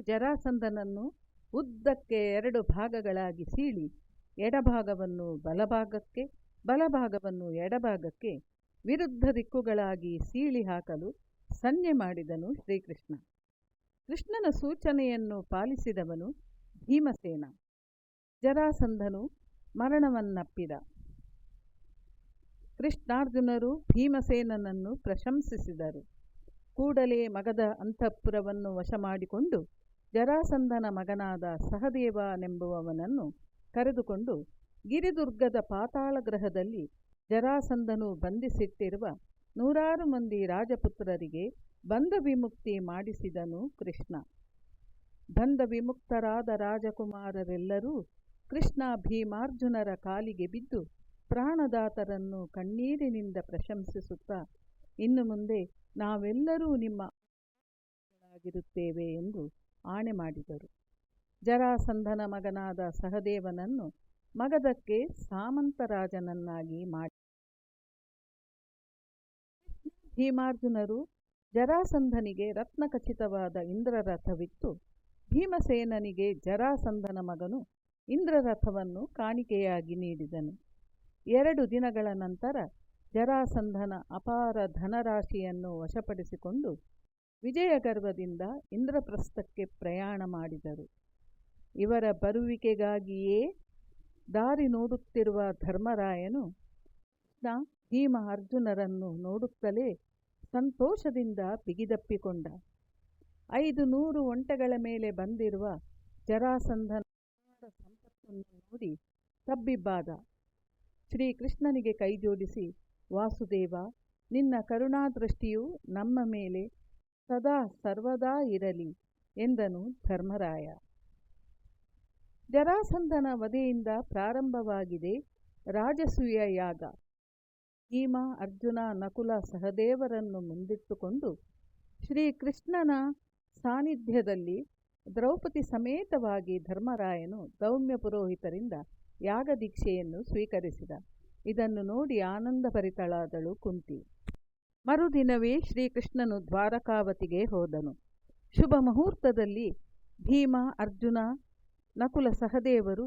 ಜರಾಸಂಧನನ್ನು ಉದ್ದಕ್ಕೆ 2 ಭಾಗಗಳಾಗಿ ಸೀಳಿ ಎಡಭಾಗವನ್ನು ಬಲಭಾಗಕ್ಕೆ ಬಲಭಾಗವನ್ನು ಎಡಭಾಗಕ್ಕೆ ವಿರುದ್ಧ ದಿಕ್ಕುಗಳಾಗಿ ಸೀಳಿ ಹಾಕಲು ಸಂಜ್ಞೆ ಮಾಡಿದನು ಶ್ರೀಕೃಷ್ಣ. ಕೃಷ್ಣನ ಸೂಚನೆಯನ್ನು ಪಾಲಿಸಿದವನು ಭೀಮಸೇನ. ಜರಾಸಂಧನು ಮರಣವನ್ನಪ್ಪಿದ. ಕೃಷ್ಣಾರ್ಜುನರು ಭೀಮಸೇನನನ್ನು ಪ್ರಶಂಸಿಸಿದರು. ಕೂಡಲೇ ಮಗಧ ಅಂತಃಪುರವನ್ನು ವಶ ಮಾಡಿಕೊಂಡು ಜರಾಸಂಧನ ಮಗನಾದ ಸಹದೇವನೆಂಬುವವನನ್ನು ಕರೆದುಕೊಂಡು ಗಿರಿದುರ್ಗದ ಪಾತಾಳ ಗೃಹದಲ್ಲಿ ಜರಾಸಂಧನು ಬಂಧಿಸಿಟ್ಟಿರುವ 100 ಮಂದಿ ರಾಜಪುತ್ರರಿಗೆ ಬಂಧ ವಿಮುಕ್ತಿ ಮಾಡಿಸಿದನು ಕೃಷ್ಣ. ಬಂಧ ವಿಮುಕ್ತರಾದ ರಾಜಕುಮಾರರೆಲ್ಲರೂ ಕೃಷ್ಣ ಭೀಮಾರ್ಜುನರ ಕಾಲಿಗೆ ಬಿದ್ದು ಪ್ರಾಣದಾತರನ್ನು ಕಣ್ಣೀರಿನಿಂದ ಪ್ರಶಂಸಿಸುತ್ತಾ, ಇನ್ನು ಮುಂದೆ ನಾವೆಲ್ಲರೂ ನಿಮ್ಮ ಆಗಿರುತ್ತೇವೆ ಎಂದು ಆಣೆ ಮಾಡಿದರು. ಜರಾಸಂಧನ ಮಗನಾದ ಸಹದೇವನನ್ನು ಮಗಧಕ್ಕೆ ಸಾಮಂತರಾಜನನ್ನಾಗಿ ಮಾಡಿ ಭೀಮಾರ್ಜುನರು ಜರಾಸಂಧನಿಗೆ ರತ್ನಖಚಿತವಾದ ಇಂದ್ರರಥವಿತ್ತು. ಭೀಮಸೇನನಿಗೆ ಜರಾಸಂಧನ ಮಗನು ಇಂದ್ರರಥವನ್ನು ಕಾಣಿಕೆಯಾಗಿ ನೀಡಿದನು. 2 ದಿನಗಳ ನಂತರ ಜರಾಸಂಧನ ಅಪಾರ ಧನರಾಶಿಯನ್ನು ವಶಪಡಿಸಿಕೊಂಡು ವಿಜಯಗರ್ವದಿಂದ ಇಂದ್ರಪ್ರಸ್ಥಕ್ಕೆ ಪ್ರಯಾಣ ಮಾಡಿದರು. ಇವರ ಬರುವಿಕೆಗಾಗಿಯೇ ದಾರಿ ನೋಡುತ್ತಿರುವ ಧರ್ಮರಾಯನು ಕೃಷ್ಣ ಭೀಮ ಅರ್ಜುನರನ್ನು ನೋಡುತ್ತಲೇ ಸಂತೋಷದಿಂದ ಬಿಗಿದಪ್ಪಿಕೊಂಡ. 500 ಒಂಟೆಗಳ ಮೇಲೆ ಬಂದಿರುವ ಜರಾಸಂಧನ ಸಂಪತ್ತನ್ನು ನೋಡಿ ತಬ್ಬಿಬ್ಬಾದ. ಶ್ರೀಕೃಷ್ಣನಿಗೆ ಕೈಜೋಡಿಸಿ, ವಾಸುದೇವ, ನಿನ್ನ ಕರುಣಾದೃಷ್ಟಿಯು ನಮ್ಮ ಮೇಲೆ ಸದಾ ಸರ್ವದಾ ಇರಲಿ ಎಂದನು ಧರ್ಮರಾಯ. ಜರಾಸಂಧನ ವಧೆಯಿಂದ ಪ್ರಾರಂಭವಾಗಿದೆ ರಾಜಸೂಯ ಯಾಗ. ಭೀಮ, ಅರ್ಜುನ, ನಕುಲ, ಸಹದೇವರನ್ನು ಮುಂದಿಟ್ಟುಕೊಂಡು ಶ್ರೀಕೃಷ್ಣನ ಸಾನ್ನಿಧ್ಯದಲ್ಲಿ ದ್ರೌಪದಿ ಸಮೇತವಾಗಿ ಧರ್ಮರಾಯನು ದೌಮ್ಯ ಪುರೋಹಿತರಿಂದ ಯಾಗದೀಕ್ಷೆಯನ್ನು ಸ್ವೀಕರಿಸಿದ. ಇದನ್ನು ನೋಡಿ ಆನಂದಭರಿತಳಾದಳು ಕುಂತಿ. ಮರುದಿನವೇ ಶ್ರೀಕೃಷ್ಣನು ದ್ವಾರಕಾವತಿಗೆ ಹೋದನು. ಶುಭ ಮುಹೂರ್ತದಲ್ಲಿ ಭೀಮ, ಅರ್ಜುನ, ನಕುಲ, ಸಹದೇವರು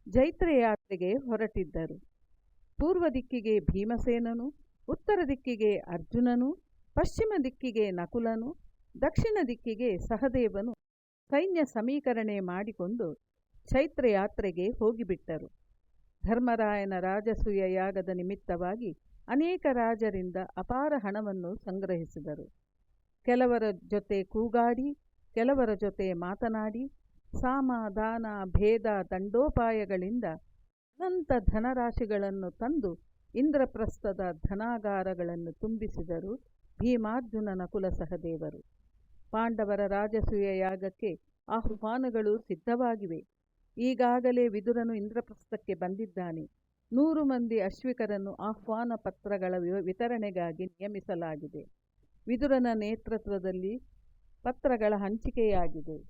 ಜೈತ್ರಯಾತ್ರೆಗೆ ಹೊರಟಿದ್ದರು. ಪೂರ್ವ ದಿಕ್ಕಿಗೆ ಭೀಮಸೇನನು, ಉತ್ತರ ದಿಕ್ಕಿಗೆ ಅರ್ಜುನನು, ಪಶ್ಚಿಮ ದಿಕ್ಕಿಗೆ ನಕುಲನು, ದಕ್ಷಿಣ ದಿಕ್ಕಿಗೆ ಸಹದೇವನು ಸೈನ್ಯ ಸಮೀಕರಣೆ ಮಾಡಿಕೊಂಡು ಚೈತ್ರಯಾತ್ರೆಗೆ ಹೋಗಿಬಿಟ್ಟರು. ಧರ್ಮರಾಯನ ರಾಜಸೂಯ ಯಾಗದ ನಿಮಿತ್ತವಾಗಿ ಅನೇಕ ರಾಜರಿಂದ ಅಪಾರ ಹಣವನ್ನು ಸಂಗ್ರಹಿಸಿದರು. ಕೆಲವರ ಜೊತೆ ಕೂಗಾಡಿ, ಕೆಲವರ ಜೊತೆ ಮಾತನಾಡಿ, ಸಾಮ, ದಾನ, ಭೇದ, ದಂಡೋಪಾಯಗಳಿಂದ ಅನಂತ ಧನರಾಶಿಗಳನ್ನು ತಂದು ಇಂದ್ರಪ್ರಸ್ಥದ ಧನಾಗಾರಗಳನ್ನು ತುಂಬಿಸಿದರು ಭೀಮಾರ್ಜುನ ನಕುಲ ಸಹದೇವರು. ಪಾಂಡವರ ರಾಜಸೂಯ ಯಾಗಕ್ಕೆ ಆಹ್ವಾನಗಳು ಸಿದ್ಧವಾಗಿವೆ. ಈಗಾಗಲೇ ವಿದುರನು ಇಂದ್ರಪ್ರಸ್ಥಕ್ಕೆ ಬಂದಿದ್ದಾನೆ. 100 ಮಂದಿ ಅಶ್ವಿಕರನ್ನು ಆಹ್ವಾನ ಪತ್ರಗಳ ವಿತರಣೆಗಾಗಿ ನಿಯಮಿಸಲಾಗಿದೆ. ವಿದುರನ ನೇತೃತ್ವದಲ್ಲಿ ಪತ್ರಗಳ ಹಂಚಿಕೆಯಾಗಿದೆ.